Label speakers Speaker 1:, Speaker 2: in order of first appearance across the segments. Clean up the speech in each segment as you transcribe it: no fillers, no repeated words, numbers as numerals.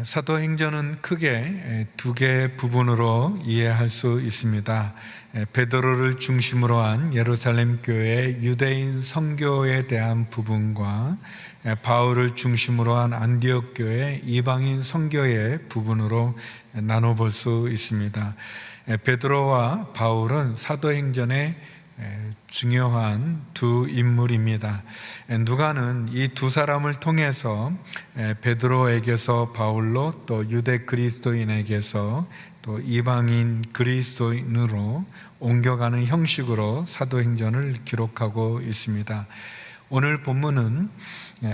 Speaker 1: 사도행전은 크게 두 개의 부분으로 이해할 수 있습니다. 베드로를 중심으로 한 예루살렘 교회의 유대인 선교에 대한 부분과 바울을 중심으로 한 안디옥 교회의 이방인 선교의 부분으로 나눠볼 수 있습니다. 베드로와 바울은 사도행전의 중요한 두 인물입니다. 누가는 이 두 사람을 통해서 베드로에게서 바울로, 또 유대 그리스도인에게서 또 이방인 그리스도인으로 옮겨가는 형식으로 사도행전을 기록하고 있습니다. 오늘 본문은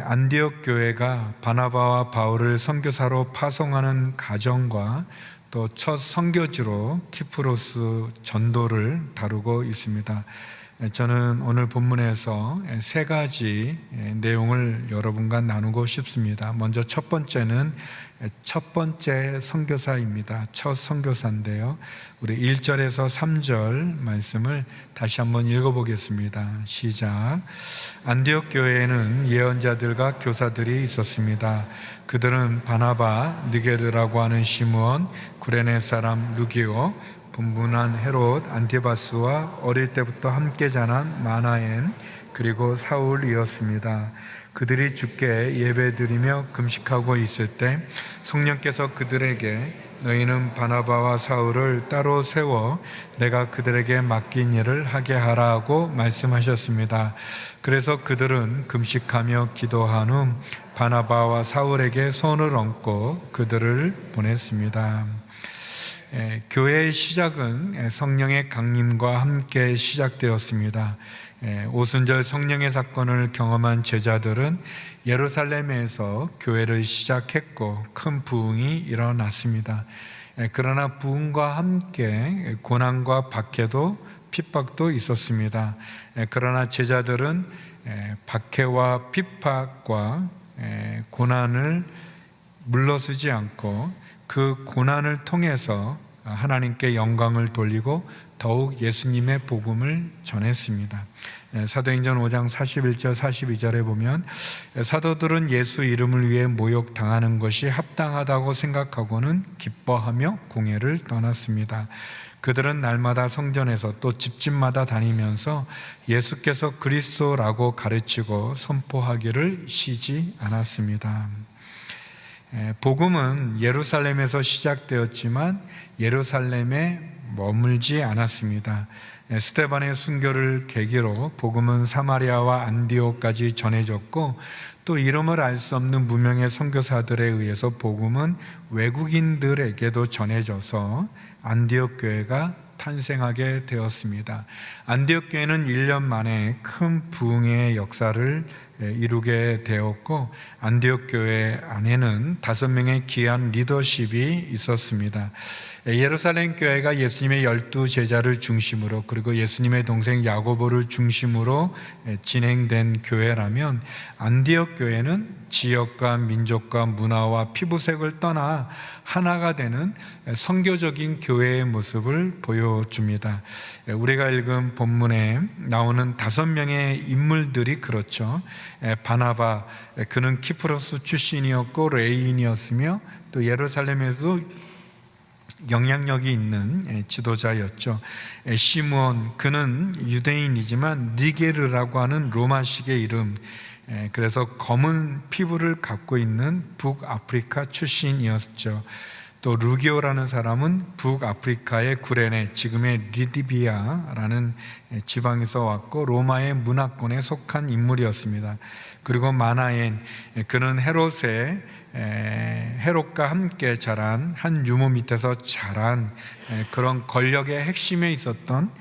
Speaker 1: 안디옥 교회가 바나바와 바울을 선교사로 파송하는 과정과 또 첫 선교지로 키프로스 전도를 다루고 있습니다. 저는 오늘 본문에서 세 가지 내용을 여러분과 나누고 싶습니다. 먼저 첫 번째는 첫 번째 선교사입니다. 첫 선교사인데요, 우리 1절에서 3절 말씀을 다시 한번 읽어보겠습니다. 시작. 안디옥 교회에는 예언자들과 교사들이 있었습니다. 그들은 바나바, 느게르라고 하는 시므온, 구레네 사람 루기오, 분분한 헤롯 안티바스와 어릴 때부터 함께 자란 마나엔, 그리고 사울이었습니다. 그들이 주께 예배드리며 금식하고 있을 때 성령께서 그들에게 너희는 바나바와 사울을 따로 세워 내가 그들에게 맡긴 일을 하게 하라고 말씀하셨습니다. 그래서 그들은 금식하며 기도한 후 바나바와 사울에게 손을 얹고 그들을 보냈습니다. 교회의 시작은 성령의 강림과 함께 시작되었습니다. 오순절 성령의 사건을 경험한 제자들은 예루살렘에서 교회를 시작했고 큰 부흥이 일어났습니다. 그러나 부흥과 함께 고난과 박해도 핍박도 있었습니다. 그러나 제자들은 박해와 핍박과 고난을 물러서지 않고 그 고난을 통해서 하나님께 영광을 돌리고 더욱 예수님의 복음을 전했습니다. 사도행전 5장 41절 42절에 보면 사도들은 예수 이름을 위해 모욕당하는 것이 합당하다고 생각하고는 기뻐하며 공회를 떠났습니다. 그들은 날마다 성전에서 또 집집마다 다니면서 예수께서 그리스도라고 가르치고 선포하기를 쉬지 않았습니다. 복음은 예루살렘에서 시작되었지만 예루살렘에 머물지 않았습니다. 스데반의 순교를 계기로 복음은 사마리아와 안디옥까지 전해졌고, 또 이름을 알 수 없는 무명의 선교사들에 의해서 복음은 외국인들에게도 전해져서 안디옥 교회가 탄생하게 되었습니다. 안디옥 교회는 1년 만에 큰 부흥의 역사를 이루게 되었고, 안디옥 교회 안에는 5명의 귀한 리더십이 있었습니다. 예루살렘 교회가 예수님의 12제자를 중심으로, 그리고 예수님의 동생 야고보를 중심으로 진행된 교회라면, 안디옥 교회는 지역과 민족과 문화와 피부색을 떠나 하나가 되는 선교적인 교회의 모습을 보여줍니다. 우리가 읽은 본문에 나오는 5명의 인물들이 그렇죠. 바나바, 그는 키프로스 출신이었고 레인이었으며 또 예루살렘에서 영향력이 있는 지도자였죠. 시므온, 그는 유대인이지만 니게르라고 하는 로마식의 이름, 그래서 검은 피부를 갖고 있는 북아프리카 출신이었죠. 또 루기오라는 사람은 북아프리카의 구레네, 지금의 리비아라는 지방에서 왔고 로마의 문화권에 속한 인물이었습니다. 그리고 마나엔, 그는 헤롯과 함께 자란 한 유모 밑에서 자란 그런 권력의 핵심에 있었던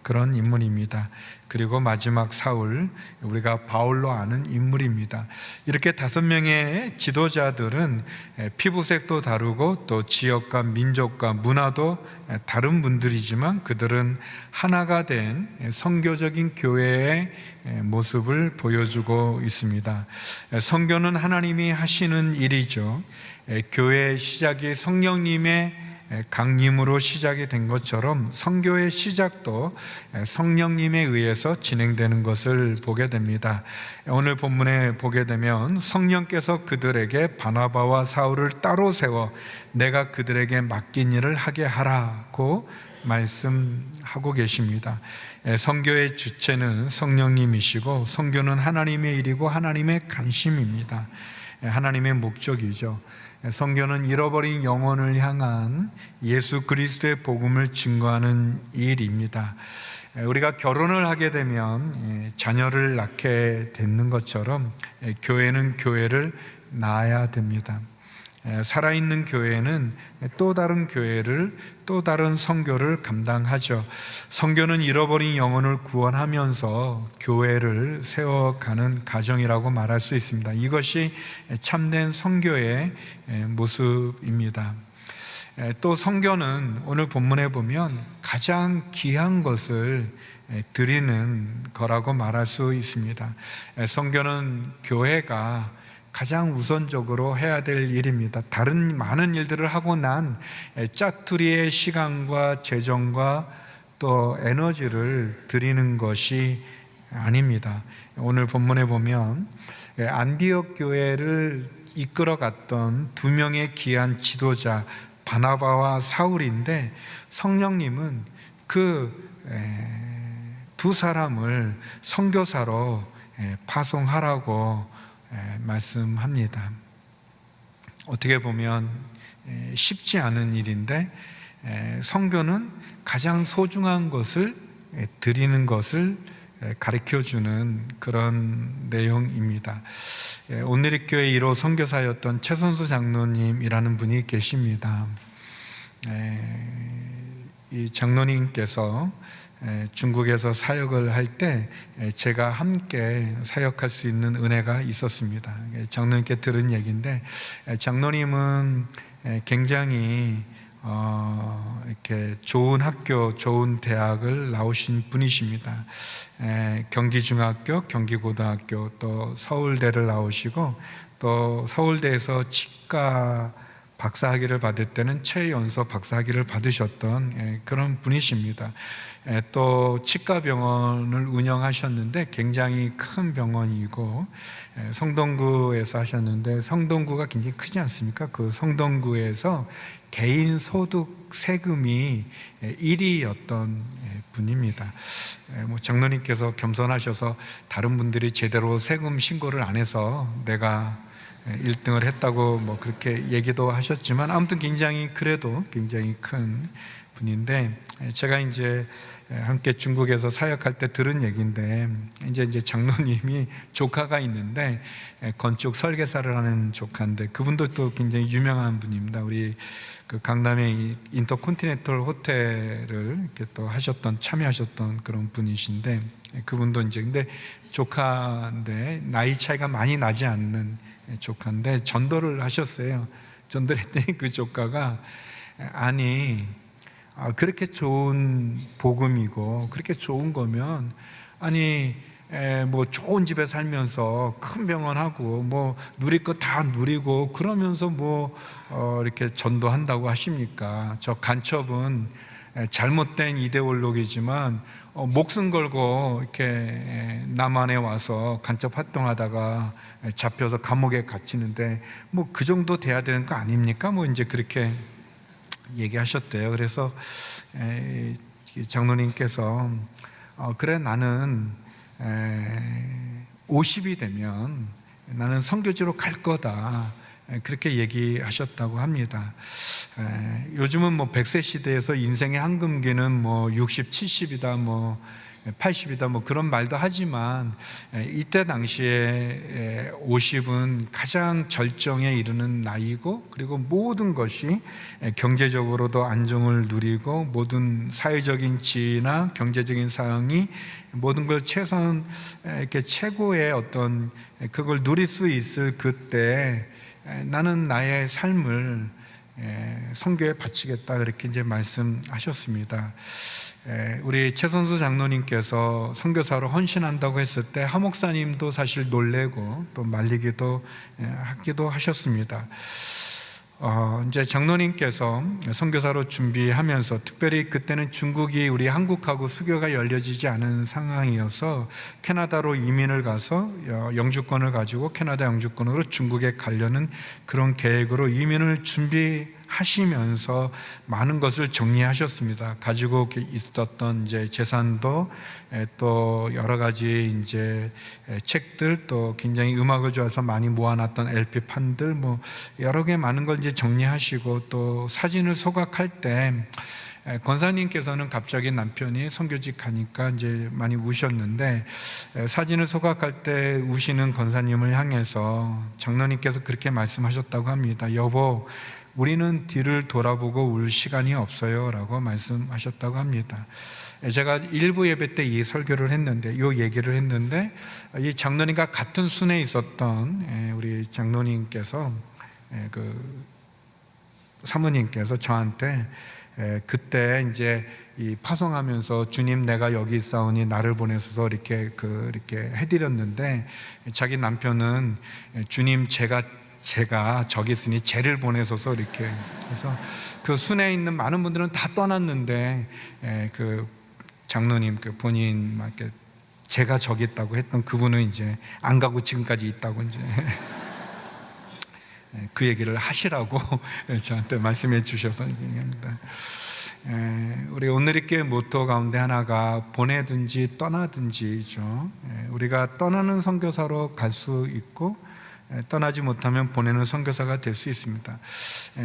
Speaker 1: 그런 인물입니다. 그리고 마지막 사울, 우리가 바울로 아는 인물입니다. 이렇게 5명의 지도자들은 피부색도 다르고 또 지역과 민족과 문화도 다른 분들이지만 그들은 하나가 된 선교적인 교회의 모습을 보여주고 있습니다. 선교는 하나님이 하시는 일이죠. 교회의 시작이 성령님의 강림으로 시작이 된 것처럼 선교의 시작도 성령님에 의해서 진행되는 것을 보게 됩니다. 오늘 본문에 보게 되면 성령께서 그들에게 바나바와 사울을 따로 세워 내가 그들에게 맡긴 일을 하게 하라고 말씀하고 계십니다. 선교의 주체는 성령님이시고 선교는 하나님의 일이고 하나님의 관심입니다. 하나님의 목적이죠. 선교는 잃어버린 영혼을 향한 예수 그리스도의 복음을 증거하는 일입니다. 우리가 결혼을 하게 되면 자녀를 낳게 되는 것처럼 교회는 교회를 낳아야 됩니다. 살아있는 교회는 또 다른 교회를, 또 다른 선교를 감당하죠. 선교는 잃어버린 영혼을 구원하면서 교회를 세워가는 과정이라고 말할 수 있습니다. 이것이 참된 선교의 모습입니다. 또 선교는 오늘 본문에 보면 가장 귀한 것을 드리는 거라고 말할 수 있습니다. 선교는 교회가 가장 우선적으로 해야 될 일입니다. 다른 많은 일들을 하고 난 짜투리의 시간과 재정과 또 에너지를 드리는 것이 아닙니다. 오늘 본문에 보면 안디옥 교회를 이끌어갔던 두 명의 귀한 지도자 바나바와 사울인데 성령님은 그 두 사람을 선교사로 파송하라고 말씀합니다. 어떻게 보면 쉽지 않은 일인데 선교는 가장 소중한 것을 드리는 것을 가르쳐주는 그런 내용입니다. 온누리교회 1호 선교사였던 최선수 장로님이라는 분이 계십니다. 이 장로님께서 중국에서 사역을 할 때 제가 함께 사역할 수 있는 은혜가 있었습니다. 장로님께 들은 얘기인데 장로님은 굉장히 이렇게 좋은 학교, 좋은 대학을 나오신 분이십니다. 경기중학교, 경기고등학교, 또 서울대를 나오시고 또 서울대에서 치과 박사학위를 받을 때는 최연소 박사학위를 받으셨던 그런 분이십니다. 또 치과병원을 운영하셨는데 굉장히 큰 병원이고 성동구에서 하셨는데 성동구가 굉장히 크지 않습니까? 그 성동구에서 개인 소득 세금이 1위였던 분입니다. 장로님께서 겸손하셔서 다른 분들이 제대로 세금 신고를 안 해서 내가 1등을 했다고 그렇게 얘기도 하셨지만 아무튼 그래도 굉장히 큰 분인데 제가 이제 함께 중국에서 사역할 때 들은 얘기인데 이제 장로님이 조카가 있는데 건축 설계사를 하는 조카인데 그분도 또 굉장히 유명한 분입니다. 우리 그 강남의 인터컨티넨탈 호텔을 이렇게 또 참여하셨던 그런 분이신데 그분도 이제 근데 조카인데 나이 차이가 많이 나지 않는 조카인데 전도를 하셨어요. 전도를 했더니 그 조카가 아니 그렇게 좋은 복음이고 그렇게 좋은 거면 아니 좋은 집에 살면서 큰 병원하고 누릴 거 다 누리고 그러면서 이렇게 전도한다고 하십니까? 저 간첩은 잘못된 이데올로기지만 목숨 걸고 이렇게 남한에 와서 간첩 활동하다가 잡혀서 감옥에 갇히는데 그 정도 돼야 되는 거 아닙니까? 이제 그렇게 얘기하셨대요. 그래서 장로님께서 그래 나는 50이 되면 나는 선교지로 갈 거다 그렇게 얘기하셨다고 합니다. 요즘은 100세 시대에서 인생의 한금기는 60, 70이다 80이다 그런 말도 하지만 이때 당시에 50은 가장 절정에 이르는 나이고 그리고 모든 것이 경제적으로도 안정을 누리고 모든 사회적인 지위나 경제적인 사항이 모든 걸 최선 이렇게 최고의 어떤 그걸 누릴 수 있을 그때 나는 나의 삶을 선교에 바치겠다 그렇게 이제 말씀하셨습니다. 우리 최선수 장로님께서 선교사로 헌신한다고 했을 때 하목사님도 사실 놀래고 또 말리기도 하기도 하셨습니다. 이제 장로님께서 선교사로 준비하면서 특별히 그때는 중국이 우리 한국하고 수교가 열려지지 않은 상황이어서 캐나다로 이민을 가서 영주권을 가지고 캐나다 영주권으로 중국에 가려는 그런 계획으로 이민을 준비하시면서 많은 것을 정리하셨습니다. 가지고 있었던 이제 재산도 또 여러 가지 이제 책들, 또 굉장히 음악을 좋아해서 많이 모아놨던 LP 판들, 뭐 여러 개 많은 걸 이제 정리하시고, 또 사진을 소각할 때 권사님께서는 갑자기 남편이 선교직 가니까 이제 많이 우셨는데, 사진을 소각할 때 우시는 권사님을 향해서 장로님께서 그렇게 말씀하셨다고 합니다. 여보, 우리는 뒤를 돌아보고 울 시간이 없어요 라고 말씀하셨다고 합니다. 제가 일부 예배 때 이 설교를 했는데, 이 얘기를 했는데, 이 장로님과 같은 순에 있었던 우리 장로님께서, 그 사모님께서 저한테 그때 이제 이 파송하면서 주님 내가 여기 있사오니 나를 보내셔서 이렇게 해드렸는데, 자기 남편은 주님 제가 저기 있으니 쟤를 보내셔서 이렇게 해서, 그 순에 있는 많은 분들은 다 떠났는데 그 장로님 그 본인 막 이렇게 제가 저기 있다고 했던 그분은 이제 안 가고 지금까지 있다고 이제 그 얘기를 하시라고 저한테 말씀해 주셔서 얘기합니다. 우리 오늘의 모토 가운데 하나가 보내든지 떠나든지죠. 우리가 떠나는 선교사로 갈 수 있고, 떠나지 못하면 보내는 선교사가 될 수 있습니다.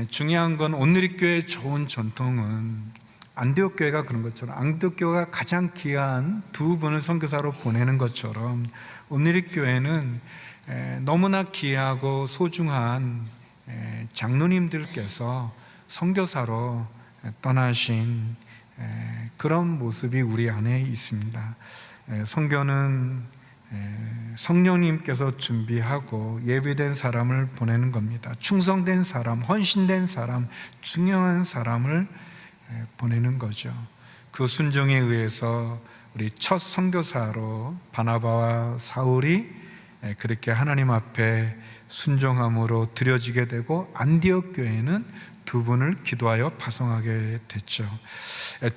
Speaker 1: 중요한 건 오늘의 교회의 좋은 전통은 안디옥 교회가 그런 것처럼, 안디옥 교회가 가장 귀한 두 분을 선교사로 보내는 것처럼, 오늘의 교회는 너무나 귀하고 소중한 장로님들께서 선교사로 떠나신 그런 모습이 우리 안에 있습니다. 선교는 성령님께서 준비하고 예비된 사람을 보내는 겁니다. 충성된 사람, 헌신된 사람, 중요한 사람을 보내는 거죠. 그 순종에 의해서 우리 첫 선교사로 바나바와 사울이 그렇게 하나님 앞에 순종함으로 드려지게 되고, 안디옥 교회는 두 분을 기도하여 파송하게 됐죠.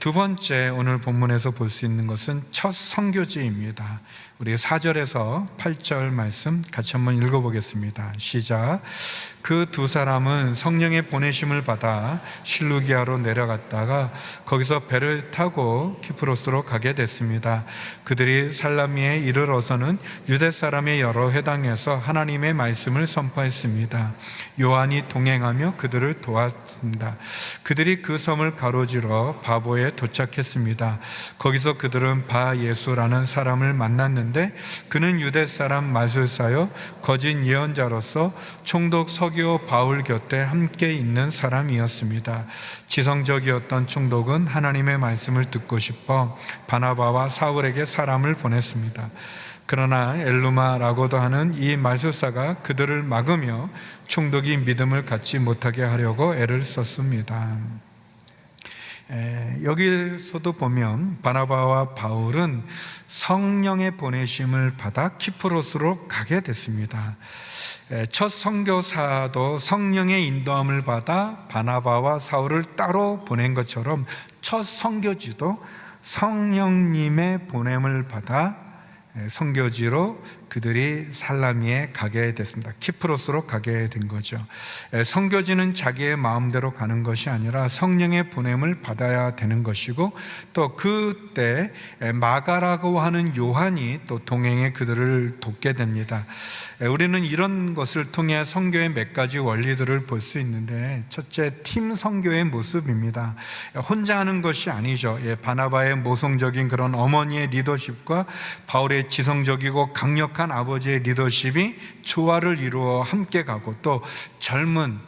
Speaker 1: 두 번째, 오늘 본문에서 볼 수 있는 것은 첫 선교지입니다. 우리 4절에서 8절 말씀 같이 한번 읽어보겠습니다. 시작. 그 두 사람은 성령의 보내심을 받아 실루기아로 내려갔다가 거기서 배를 타고 키프로스로 가게 됐습니다. 그들이 살라미에 이르러서는 유대 사람의 여러 회당에서 하나님의 말씀을 선포했습니다. 요한이 동행하며 그들을 도왔습니다. 그들이 그 섬을 가로지러 바보에 도착했습니다. 거기서 그들은 바 예수라는 사람을 만났는데, 그는 유대 사람 마술사요 거짓 예언자로서 총독 서기오 바울 곁에 함께 있는 사람이었습니다. 지성적이었던 총독은 하나님의 말씀을 듣고 싶어 바나바와 사울에게 사람을 보냈습니다. 그러나 엘루마라고도 하는 이 마술사가 그들을 막으며 총독이 믿음을 갖지 못하게 하려고 애를 썼습니다. 여기서도 보면 바나바와 바울은 성령의 보내심을 받아 키프로스로 가게 됐습니다. 첫 선교사도 성령의 인도함을 받아 바나바와 사울을 따로 보낸 것처럼, 첫 선교지도 성령님의 보냄을 받아 선교지로 그들이 살라미에 가게 됐습니다. 키프로스로 가게 된 거죠. 선교지는 자기의 마음대로 가는 것이 아니라 성령의 보냄을 받아야 되는 것이고, 또 그때 마가라고 하는 요한이 또 동행해 그들을 돕게 됩니다. 우리는 이런 것을 통해 선교의 몇 가지 원리들을 볼 수 있는데, 첫째, 팀 선교의 모습입니다. 혼자 하는 것이 아니죠. 바나바의 모성적인 그런 어머니의 리더십과 바울의 지성적이고 강력한 아버지의 리더십이 조화를 이루어 함께 가고, 또 젊은,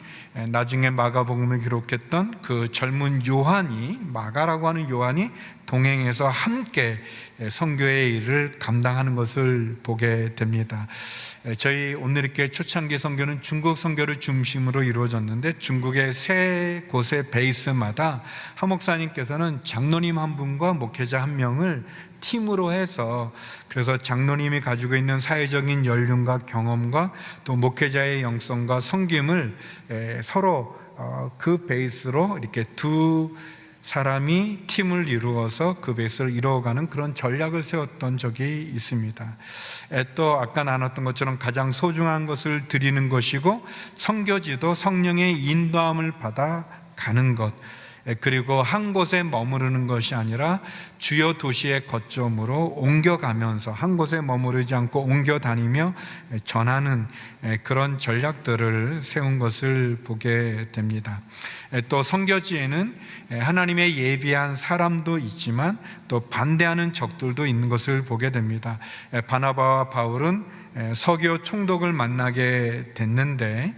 Speaker 1: 나중에 마가복음을 기록했던 그 젊은 요한이, 마가라고 하는 요한이 동행해서 함께 선교의 일을 감당하는 것을 보게 됩니다. 저희 오늘의 초창기 선교는 중국 선교를 중심으로 이루어졌는데, 중국의 세 곳의 베이스마다 한 목사님께서는 장로님 한 분과 목회자 한 명을 팀으로 해서, 그래서 장로님이 가지고 있는 사회적인 연륜과 경험과 또 목회자의 영성과 섬김을 서로 그 베이스로 이렇게 두 사람이 팀을 이루어서 그 베이스를 이루어가는 그런 전략을 세웠던 적이 있습니다. 또 아까 나눴던 것처럼 가장 소중한 것을 드리는 것이고, 선교지도 성령의 인도함을 받아 가는 것, 그리고 한 곳에 머무르는 것이 아니라 주요 도시의 거점으로 옮겨가면서 한 곳에 머무르지 않고 옮겨 다니며 전하는 그런 전략들을 세운 것을 보게 됩니다. 또 선교지에는 하나님의 예비한 사람도 있지만 또 반대하는 적들도 있는 것을 보게 됩니다. 바나바와 바울은 서교 총독을 만나게 됐는데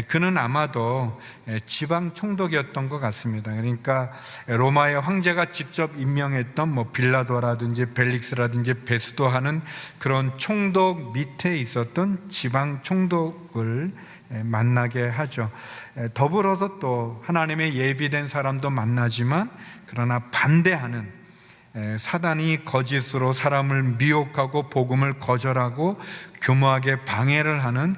Speaker 1: 그는 아마도 지방 총독이었던 것 같습니다. 그러니까 로마의 황제가 직접 임명했던 빌라도라든지 벨릭스라든지 베스도 하는 그런 총독 밑에 있었던 지방 총독을 만나게 하죠. 더불어서 또 하나님의 예비된 사람도 만나지만 그러나 반대하는, 사단이 거짓으로 사람을 미혹하고 복음을 거절하고 교묘하게 방해를 하는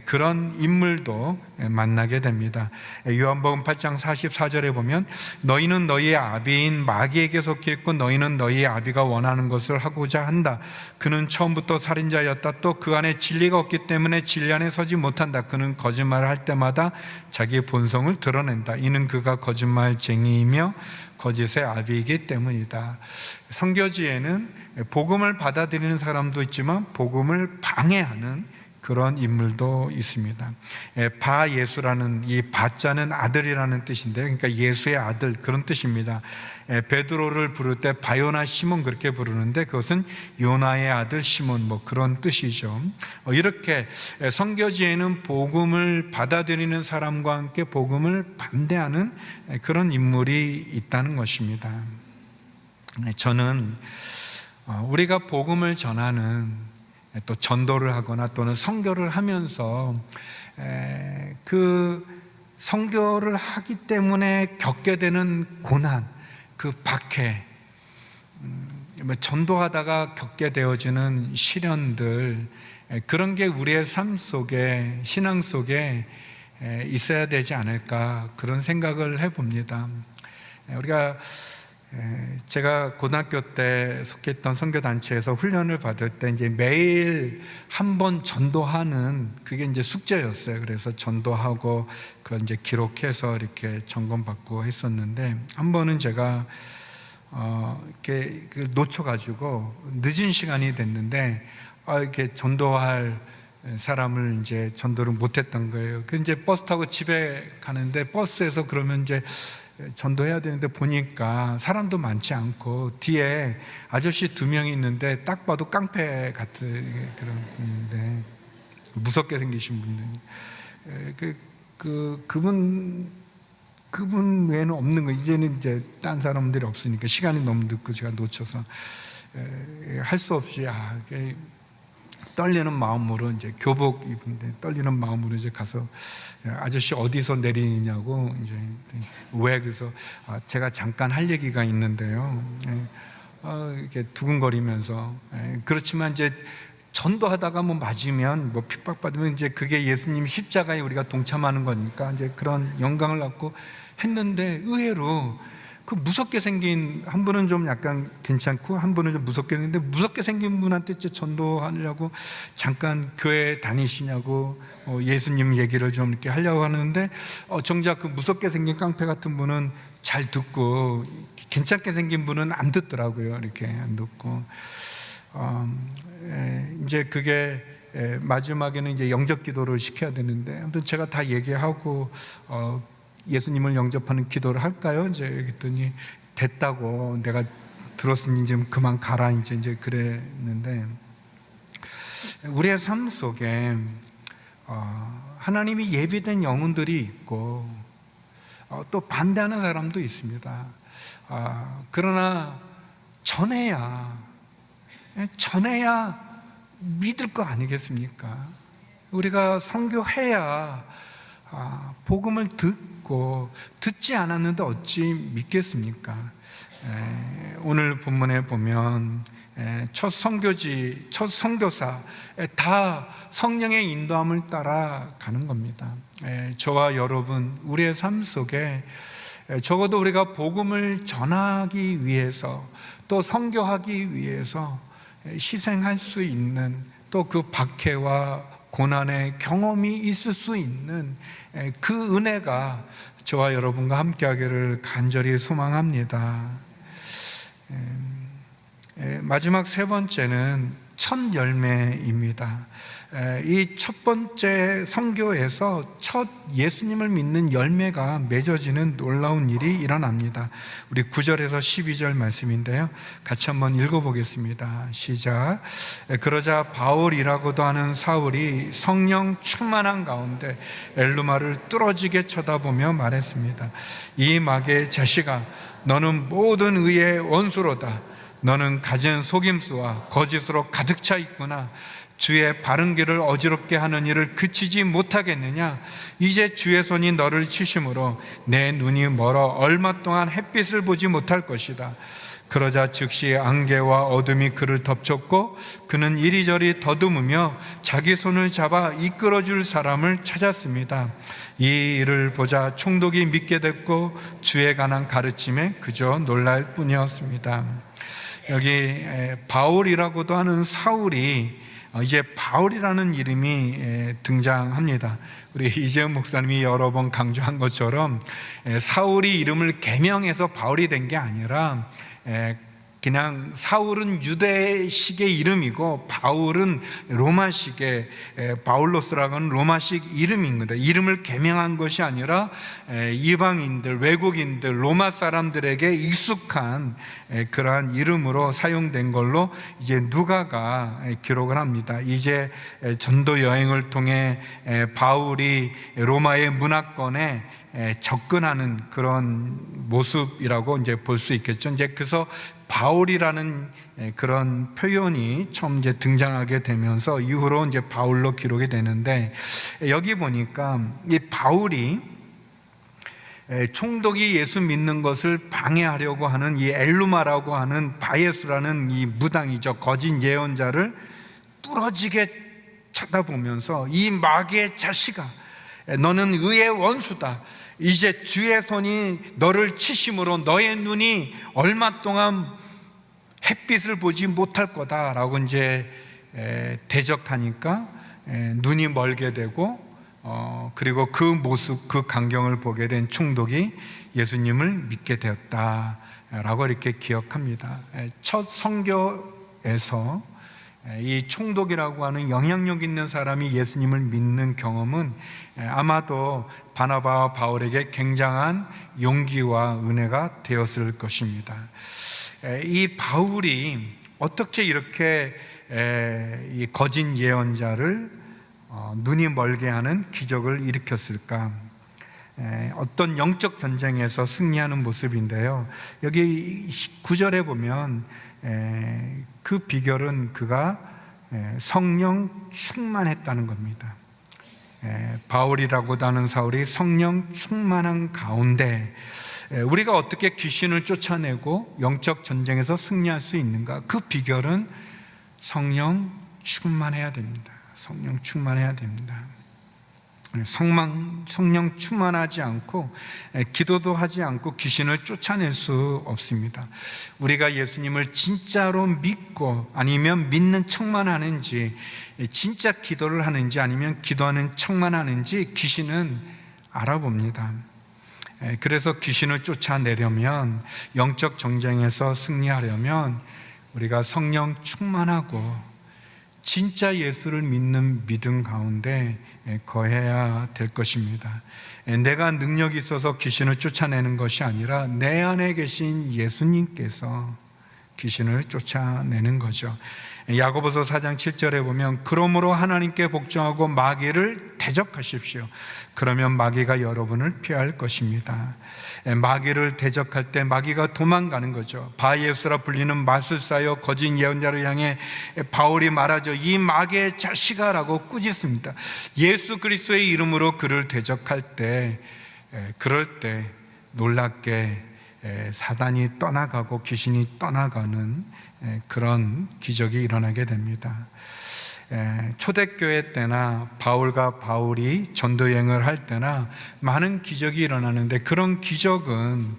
Speaker 1: 그런 인물도 만나게 됩니다. 요한복음 8장 44절에 보면 너희는 너희의 아비인 마귀에게 속해 있고 너희는 너희의 아비가 원하는 것을 하고자 한다. 그는 처음부터 살인자였다. 또 그 안에 진리가 없기 때문에 진리 안에 서지 못한다. 그는 거짓말을 할 때마다 자기의 본성을 드러낸다. 이는 그가 거짓말쟁이이며 거짓의 아비이기 때문이다. 선교지에는 복음을 받아들이는 사람도 있지만 복음을 방해하는 그런 인물도 있습니다. 바예수라는, 이 바자는 아들이라는 뜻인데요, 그러니까 예수의 아들, 그런 뜻입니다. 베드로를 부를 때 바요나 시몬 그렇게 부르는데 그것은 요나의 아들 시몬, 그런 뜻이죠. 이렇게 선교지에는 복음을 받아들이는 사람과 함께 복음을 반대하는 그런 인물이 있다는 것입니다. 저는 우리가 복음을 전하는, 또 전도를 하거나 또는 선교를 하면서 그 선교를 하기 때문에 겪게 되는 고난, 그 박해, 전도하다가 겪게 되어지는 시련들, 그런 게 우리의 삶 속에, 신앙 속에 있어야 되지 않을까, 그런 생각을 해봅니다. 제가 고등학교 때 속했던 선교단체에서 훈련을 받을 때 이제 매일 한 번 전도하는, 그게 이제 숙제였어요. 그래서 전도하고 그걸 이제 기록해서 이렇게 점검받고 했었는데, 한 번은 제가 이렇게 놓쳐가지고 늦은 시간이 됐는데 이렇게 전도할 사람을 이제 전도를 못했던 거예요. 그 이제 버스 타고 집에 가는데 버스에서 그러면 이제 전도해야 되는데 보니까 사람도 많지 않고 뒤에 아저씨 2명이 있는데 딱 봐도 깡패 같은 그런 분인데, 무섭게 생기신 분들, 그분 외에는 없는 거예요. 이제는 이제 딴 사람들이 없으니까 시간이 너무 늦고 제가 놓쳐서 할 수 없이 떨리는 마음으로 이제 교복 입은데 떨리는 마음으로 이제 가서 아저씨 어디서 내리냐고 이제 왜, 그래서 제가 잠깐 할 얘기가 있는데요. 이렇게 두근거리면서, 그렇지만 이제 전도하다가 맞으면 핍박받으면 이제 그게 예수님 십자가에 우리가 동참하는 거니까 이제 그런 영광을 갖고 했는데, 의외로 그 무섭게 생긴 한 분은 좀 약간 괜찮고 한 분은 좀 무섭게 생겼는데, 무섭게 생긴 분한테 전도하려고 잠깐 교회 다니시냐고 예수님 얘기를 좀 이렇게 하려고 하는데, 정작 그 무섭게 생긴 깡패 같은 분은 잘 듣고 괜찮게 생긴 분은 안 듣더라고요. 이렇게 안 듣고 이제 그게 마지막에는 이제 영접 기도를 시켜야 되는데, 아무튼 제가 다 얘기하고 예수님을 영접하는 기도를 할까요? 이제 그랬더니 됐다고, 내가 들었으니 이제 그만 가라, 이제 그랬는데, 우리의 삶 속에 하나님이 예비된 영혼들이 있고 또 반대하는 사람도 있습니다. 그러나 전해야 믿을 거 아니겠습니까? 우리가 선교해야 복음을 듣고, 듣지 않았는데 어찌 믿겠습니까? 오늘 본문에 보면 첫 선교지, 첫 선교사 다 성령의 인도함을 따라 가는 겁니다. 저와 여러분, 우리의 삶 속에 적어도 우리가 복음을 전하기 위해서, 또 선교하기 위해서 희생할 수 있는, 또 그 박해와 고난의 경험이 있을 수 있는 그 은혜가 저와 여러분과 함께하기를 간절히 소망합니다. 마지막 세 번째는 첫 열매입니다. 이 첫 번째 선교에서 첫 예수님을 믿는 열매가 맺어지는 놀라운 일이 일어납니다. 우리 9절에서 12절 말씀인데요, 같이 한번 읽어보겠습니다. 시작. 그러자 바울이라고도 하는 사울이 성령 충만한 가운데 엘루마를 뚫어지게 쳐다보며 말했습니다. 이 마귀의 자식아, 너는 모든 의의 원수로다. 너는 가진 속임수와 거짓으로 가득 차 있구나. 주의 바른 길을 어지럽게 하는 일을 그치지 못하겠느냐? 이제 주의 손이 너를 치심으로 내 눈이 멀어 얼마 동안 햇빛을 보지 못할 것이다. 그러자 즉시 안개와 어둠이 그를 덮쳤고 그는 이리저리 더듬으며 자기 손을 잡아 이끌어줄 사람을 찾았습니다. 이 일을 보자 총독이 믿게 됐고 주에 관한 가르침에 그저 놀랄 뿐이었습니다. 여기 바울이라고도 하는 사울이 이제 바울이라는 이름이 등장합니다. 우리 이재훈 목사님이 여러 번 강조한 것처럼 사울이 이름을 개명해서 바울이 된 게 아니라 그냥 사울은 유대식의 이름이고 바울은 로마식의 바울로스라고 하는 로마식 이름입니다. 이름을 개명한 것이 아니라 이방인들, 외국인들, 로마 사람들에게 익숙한 그러한 이름으로 사용된 걸로 이제 누가가 기록을 합니다. 이제 전도 여행을 통해 바울이 로마의 문화권에 접근하는 그런 모습이라고 이제 볼 수 있겠죠. 이제 그래서 바울이라는 그런 표현이 처음 이제 등장하게 되면서 이후로 이제 바울로 기록이 되는데, 여기 보니까 이 바울이 총독이 예수 믿는 것을 방해하려고 하는 이 엘루마라고 하는 바예수라는 이 무당이죠, 거짓 예언자를 뚫어지게 쳐다보면서 이 마귀의 자식아, 너는 의의 원수다. 이제 주의 손이 너를 치심으로 너의 눈이 얼마 동안 햇빛을 보지 못할 거다라고 이제 대적하니까 눈이 멀게 되고 그리고 그 모습, 그 광경을 보게 된 총독이 예수님을 믿게 되었다라고 이렇게 기억합니다. 첫 선교에서 이 총독이라고 하는 영향력 있는 사람이 예수님을 믿는 경험은 아마도 바나바와 바울에게 굉장한 용기와 은혜가 되었을 것입니다. 이 바울이 어떻게 이렇게 이 거짓 예언자를 눈이 멀게 하는 기적을 일으켰을까? 어떤 영적 전쟁에서 승리하는 모습인데요, 여기 9절에 보면 그 비결은 그가 성령 충만했다는 겁니다. 바울이라고도 하는 사울이 성령 충만한 가운데 우리가 어떻게 귀신을 쫓아내고 영적 전쟁에서 승리할 수 있는가? 그 비결은 성령 충만해야 됩니다. 성령 충만해야 됩니다. 성령 충만하지 않고 기도도 하지 않고 귀신을 쫓아낼 수 없습니다. 우리가 예수님을 진짜로 믿고 아니면 믿는 척만 하는지, 진짜 기도를 하는지 아니면 기도하는 척만 하는지 귀신은 알아봅니다. 그래서 귀신을 쫓아내려면, 영적 전쟁에서 승리하려면 우리가 성령 충만하고 진짜 예수를 믿는 믿음 가운데 거해야 될 것입니다. 내가 능력이 있어서 귀신을 쫓아내는 것이 아니라 내 안에 계신 예수님께서 귀신을 쫓아내는 거죠. 야고보서 4장 7절에 보면 그러므로 하나님께 복종하고 마귀를 대적하십시오. 그러면 마귀가 여러분을 피할 것입니다. 마귀를 대적할 때 마귀가 도망가는 거죠. 바예수라 불리는 마술사여 거짓 예언자를 향해 바울이 말하죠. 이 마귀의 자식아 라고 꾸짖습니다. 예수 그리스도의 이름으로 그를 대적할 때, 그럴 때 놀랍게 사단이 떠나가고 귀신이 떠나가는 그런 기적이 일어나게 됩니다. 초대교회 때나 바울이 전도여행을 할 때나 많은 기적이 일어나는데, 그런 기적은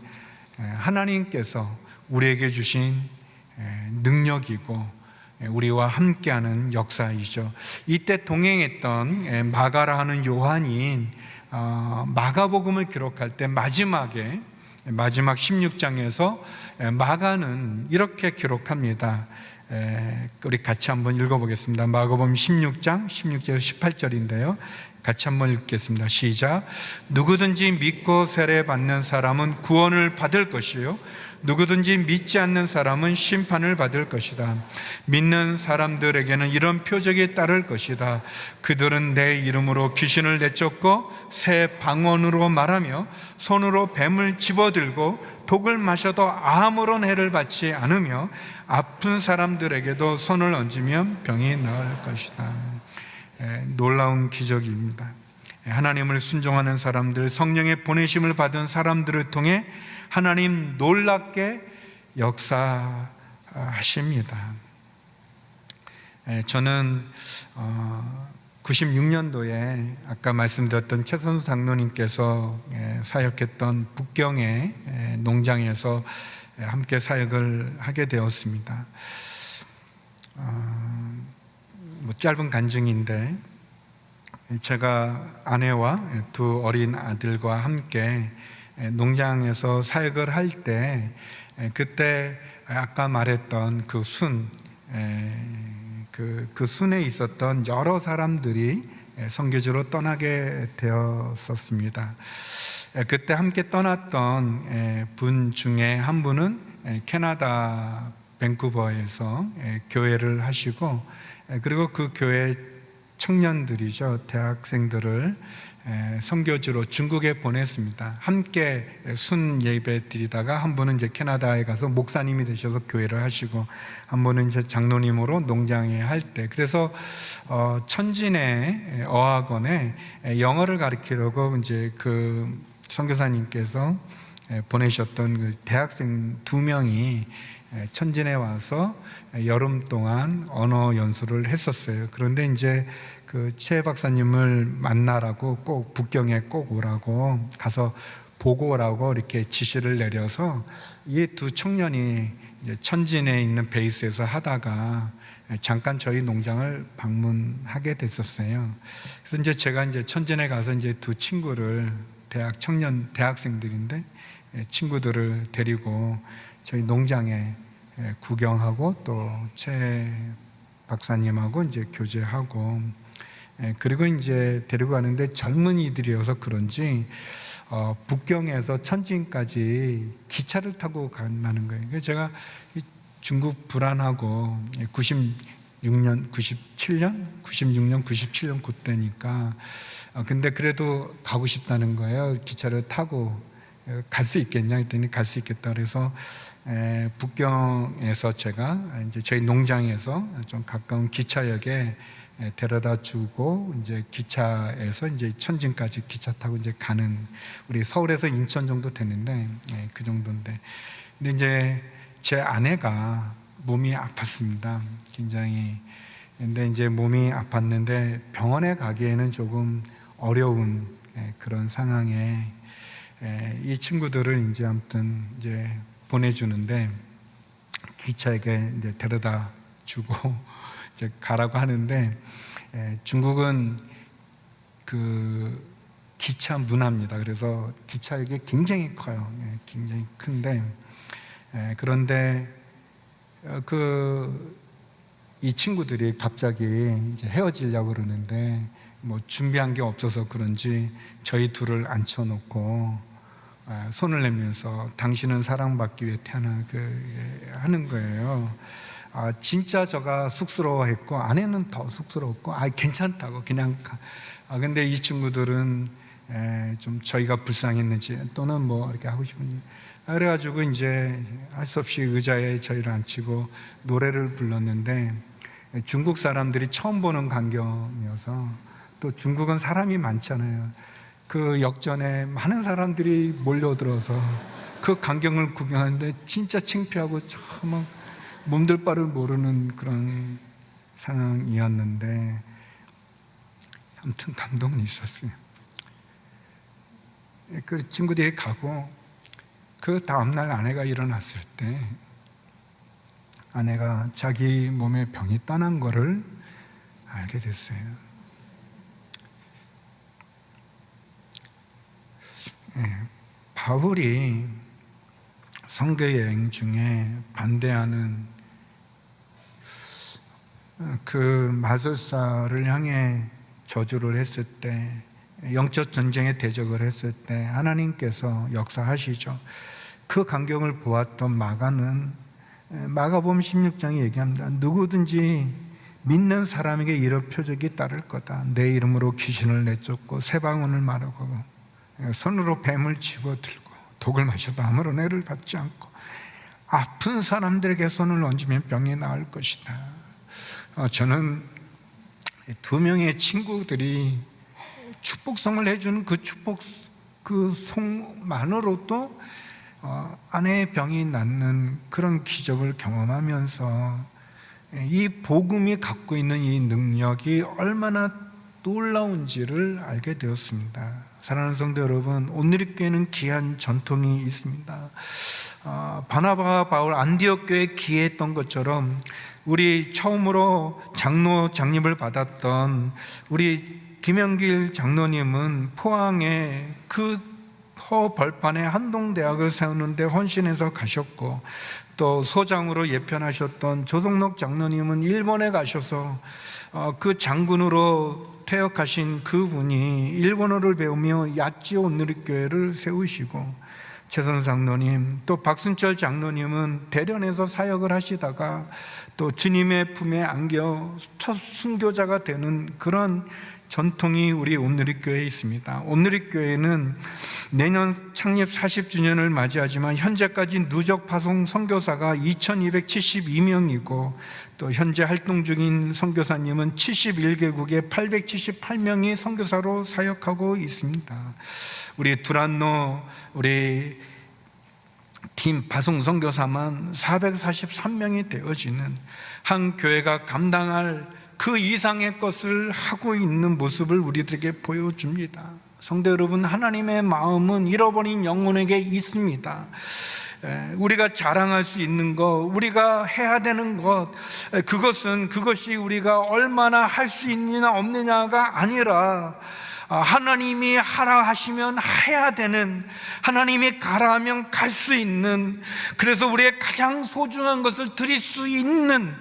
Speaker 1: 하나님께서 우리에게 주신 능력이고 우리와 함께하는 역사이죠. 이때 동행했던 마가라 하는 요한이 마가복음을 기록할 때 마지막 16장에서 마가는 이렇게 기록합니다. 우리 같이 한번 읽어보겠습니다. 마가복음 16장 16절에서 18절인데요. 같이 한번 읽겠습니다. 시작. 누구든지 믿고 세례받는 사람은 구원을 받을 것이요, 누구든지 믿지 않는 사람은 심판을 받을 것이다. 믿는 사람들에게는 이런 표적이 따를 것이다. 그들은 내 이름으로 귀신을 내쫓고 새 방언으로 말하며 손으로 뱀을 집어들고 독을 마셔도 아무런 해를 받지 않으며 아픈 사람들에게도 손을 얹으면 병이 나을 것이다. 놀라운 기적입니다. 하나님을 순종하는 사람들, 성령의 보내심을 받은 사람들을 통해 하나님 놀랍게 역사하십니다. 저는 96년도에 아까 말씀드렸던 최선수 장로님께서 사역했던 북경의 농장에서 함께 사역을 하게 되었습니다. 짧은 간증인데, 제가 아내와 두 어린 아들과 함께 농장에서 사역을 할 때, 그때 아까 말했던 그 순에 있었던 여러 사람들이 선교지로 떠나게 되었었습니다. 그때 함께 떠났던 분 중에 한 분은 캐나다 밴쿠버에서 교회를 하시고, 그리고 그 교회 청년들이죠, 대학생들을 선교지로 중국에 보냈습니다. 함께 순 예배 드리다가 한 분은 이제 캐나다에 가서 목사님이 되셔서 교회를 하시고, 한 분은 이제 장로님으로 농장에 할 때, 그래서 천진의 어학원에 영어를 가르치려고 이제 그 선교사님께서 보내셨던 그 대학생 2명이 천진에 와서 여름 동안 언어 연수를 했었어요. 그런데 이제 그 최 박사님을 만나라고, 꼭 북경에 꼭 오라고, 가서 보고 오라고 이렇게 지시를 내려서 이 두 청년이 이제 천진에 있는 베이스에서 하다가 잠깐 저희 농장을 방문하게 됐었어요. 그래서 이제 제가 이제 천진에 가서 이제 두 친구를, 대학생들인데 친구들을 데리고 저희 농장에 구경하고, 또 최 박사님하고 이제 교제하고, 그리고 이제 데리고 가는데 젊은이들이어서 그런지 북경에서 천진까지 기차를 타고 간다는 거예요. 그래서 제가 중국 불안하고 96년, 97년 그때니까, 근데 그래도 가고 싶다는 거예요. 기차를 타고 갈 수 있겠냐 했더니 갈 수 있겠다. 그래서 북경에서 제가 이제 저희 농장에서 좀 가까운 기차역에 데려다 주고, 이제 기차에서 이제 천진까지 기차 타고 이제 가는, 우리 서울에서 인천 정도 되는데 그 정도인데, 근데 이제 제 아내가 몸이 아팠습니다. 굉장히. 근데 이제 몸이 아팠는데 병원에 가기에는 조금 어려운 그런 상황에 이 친구들을 이제 아무튼 이제 보내주는데, 기차에게 이제 데려다 주고 이제 가라고 하는데, 중국은 그 기차 문화입니다. 그래서 기차역이 굉장히 커요. 굉장히 큰데, 그런데 이 친구들이 갑자기 이제 헤어지려고 그러는데, 뭐 준비한 게 없어서 그런지 저희 둘을 앉혀놓고 손을 내면서 당신은 사랑받기 위해 태어난 하는 거예요. 진짜 저가 쑥스러워했고, 아내는 더 쑥스러웠고, 괜찮다고 그냥 근데 이 친구들은 좀 저희가 불쌍했는지, 또는 뭐 이렇게 하고 싶은지, 그래가지고 이제 할 수 없이 의자에 저희를 앉히고 노래를 불렀는데, 중국 사람들이 처음 보는 광경이어서, 또 중국은 사람이 많잖아요. 그 역전에 많은 사람들이 몰려들어서 그 그 광경을 구경하는데 진짜 창피하고 참 몸둘 바를 모르는 그런 상황이었는데 아무튼 감동은 있었어요. 그 친구들이 가고 그 다음날 아내가 일어났을 때 아내가 자기 몸에 병이 떠난 거를 알게 됐어요. 바울이 선교 여행 중에 반대하는 그 마술사를 향해 저주를 했을 때, 영적 전쟁에 대적을 했을 때 하나님께서 역사하시죠. 그 광경을 보았던 마가는 마가복음 16장에 얘기합니다. 누구든지 믿는 사람에게 이런 표적이 따를 거다. 내 이름으로 귀신을 내쫓고 새 방언을 말하고 손으로 뱀을 집어들고 독을 마셔도 아무런 해를 받지 않고 아픈 사람들에게 손을 얹으면 병이 나을 것이다. 저는 두 명의 친구들이 축복성을 해주는 그 축복 그 송만으로도 아내의 병이 낫는 그런 기적을 경험하면서 이 복음이 갖고 있는 이 능력이 얼마나 놀라운지를 알게 되었습니다. 사랑하는 성도 여러분, 온누리교회는 귀한 전통이 있습니다. 바나바와 바울 안디옥 교회에 기회했던 것처럼 우리 처음으로 장로장립을 받았던 우리 김영길 장로님은 포항에 그 벌판에 한동대학을 세우는데 헌신해서 가셨고, 또 소장으로 예편하셨던 조성록 장로님은 일본에 가셔서 그 장군으로 퇴역하신 그분이 일본어를 배우며 야찌 온누리교회를 세우시고, 최선 장로님, 또 박순철 장로님은 대련에서 사역을 하시다가 또 주님의 품에 안겨 첫 순교자가 되는 그런 전통이 우리 온누리교회에 있습니다. 온누리교회는 내년 창립 40주년을 맞이하지만 현재까지 누적 파송 선교사가 2272명이고 또 현재 활동 중인 선교사님은 71개국에 878명이 선교사로 사역하고 있습니다. 우리 두란노 우리 팀 파송 선교사만 443명이 되어지는 한 교회가 감당할 그 이상의 것을 하고 있는 모습을 우리들에게 보여줍니다. 성도 여러분, 하나님의 마음은 잃어버린 영혼에게 있습니다. 우리가 자랑할 수 있는 것, 우리가 해야 되는 것, 그것이 우리가 얼마나 할 수 있느냐 없느냐가 아니라 하나님이 하라 하시면 해야 되는, 하나님이 가라 하면 갈 수 있는, 그래서 우리의 가장 소중한 것을 드릴 수 있는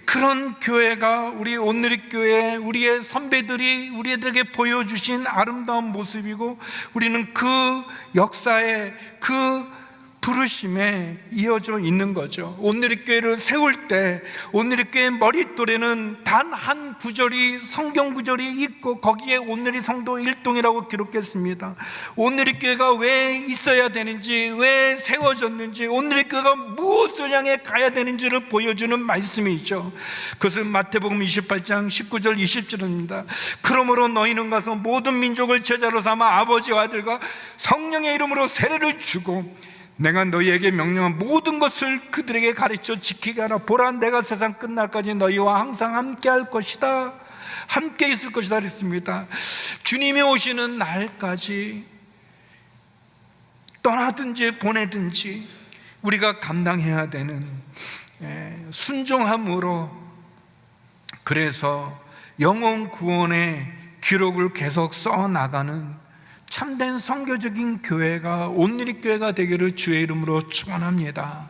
Speaker 1: 그런 교회가 우리 온누리교회, 우리의 선배들이 우리들에게 보여주신 아름다운 모습이고, 우리는 그 역사에, 그 부르심에 이어져 있는 거죠. 온누리교회를 세울 때 온누리교회 머릿돌에는 단 한 구절이, 성경 구절이 있고 거기에 온누리 성도 일동이라고 기록했습니다. 온누리교회가 왜 있어야 되는지, 왜 세워졌는지, 온누리교회가 무엇을 향해 가야 되는지를 보여주는 말씀이죠. 그것은 마태복음 28장 19절 20절입니다. 그러므로 너희는 가서 모든 민족을 제자로 삼아 아버지와 아들과 성령의 이름으로 세례를 주고 내가 너희에게 명령한 모든 것을 그들에게 가르쳐 지키게 하라. 보라, 내가 세상 끝날까지 너희와 항상 함께 할 것이다, 함께 있을 것이다 그랬습니다. 주님이 오시는 날까지 떠나든지 보내든지 우리가 감당해야 되는 순종함으로, 그래서 영혼 구원의 기록을 계속 써나가는 참된 선교적인 교회가 온누리교회가 되기를 주의 이름으로 축원합니다.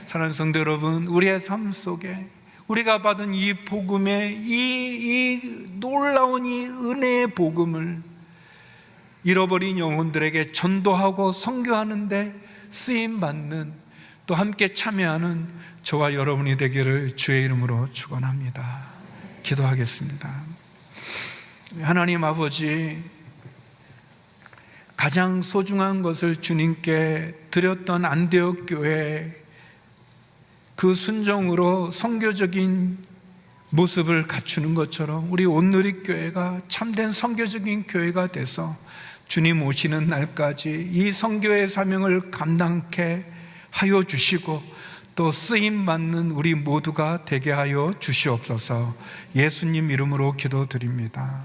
Speaker 1: 사랑하는 성도 여러분, 우리의 삶 속에 우리가 받은 이 복음의 이 놀라운 이 은혜의 복음을 잃어버린 영혼들에게 전도하고 선교하는데 쓰임받는, 또 함께 참여하는 저와 여러분이 되기를 주의 이름으로 축원합니다. 기도하겠습니다. 하나님 아버지, 가장 소중한 것을 주님께 드렸던 안디옥 교회, 그 순종으로 선교적인 모습을 갖추는 것처럼 우리 온누리교회가 참된 선교적인 교회가 돼서 주님 오시는 날까지 이 선교의 사명을 감당케 하여 주시고 또 쓰임받는 우리 모두가 되게 하여 주시옵소서. 예수님 이름으로 기도드립니다.